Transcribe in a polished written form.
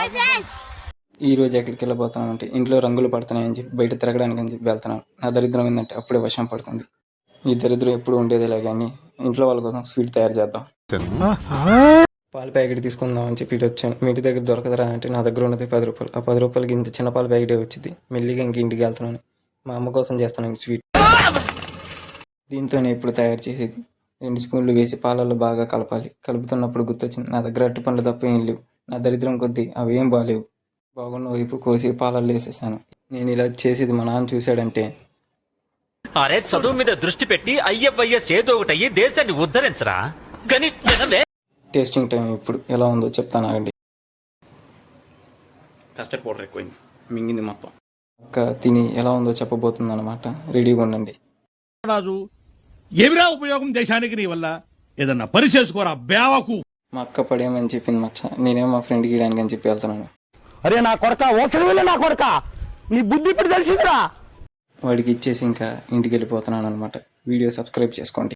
ఈ రోజు ఎక్కడికి వెళ్ళబోతున్నానంటే ఇంట్లో రంగులు పడుతున్నాయని చెప్పి బయట తిరగడానికి అని చెప్పి వెళ్తున్నాను. నా దరిద్రం ఏంటంటే అప్పుడే వర్షం పడుతుంది. ఈ దరిద్రం ఎప్పుడు ఉండేదిలే కానీ ఇంట్లో వాళ్ళ కోసం స్వీట్ తయారు చేద్దాం. పాల ప్యాకెట్ తీసుకుందాం అని చెప్పి ఇటు వచ్చాను. మీ ఇంటి దగ్గర దొరకదరా అంటే నా దగ్గర ఉన్నది 10 రూపాయలు. ఆ 10 రూపాయలకి ఇంత చిన్న పాల ప్యాకెటే వచ్చింది. మెల్లిగా ఇంక ఇంటికి వెళ్తున్నాను. మా అమ్మ కోసం చేస్తాను స్వీట్. దీంతో నేను ఇప్పుడు తయారు చేసేది 2 స్పూన్లు వేసి పాలల్లో బాగా కలపాలి. కలుపుతున్నప్పుడు గుర్తొచ్చింది నా దగ్గర అరటి పండ్లు తప్ప ఏం లేవు. నా దరిద్రం కొద్దీ అవి ఏం బాగాలేవు. బాగున్న వైపు కోసి పాలల్లో వేసేసాను. నేను ఇలా చేసేది మా నాన్న చూశాడంటే, అరే చదువు మీద దృష్టి పెట్టి అయ్యవయ్యస్ ఏదో ఒకటయ్యి దేశాన్ని ఉద్ధరించరా. కానీ టేస్టింగ్ టైం ఇప్పుడు ఎలా ఉందో చెప్తాను ఆగండి. కస్టర్డ్ పౌడర్ ఎక్కువైంది, మింగింది మొత్తం. అక్క తిని ఎలా ఉందో చెప్పబోతుంది అనమాట. రెడీగా ఉండండి. రాజు ఏమిరా ఉపయోగం దేశానికి నీ వల్ల? ఏదన్నా పని చేసుకోరా బేవకు. మా అక్క పడేయమని చెప్పింది మచ్చ. నేనేమో మా ఫ్రెండ్కి ఇవ్వడానికి అని చెప్పి వెళ్తున్నాను. అరే నా కొడక ఓసలి వెళ్ళి నా కొడక నీ బుద్ధి ఇప్పుడు తెలిసిందిరా. వాడికి ఇచ్చేసి ఇంకా ఇంటికి వెళ్ళిపోతున్నాను అనమాట. వీడియో సబ్స్క్రైబ్ చేసుకోండి.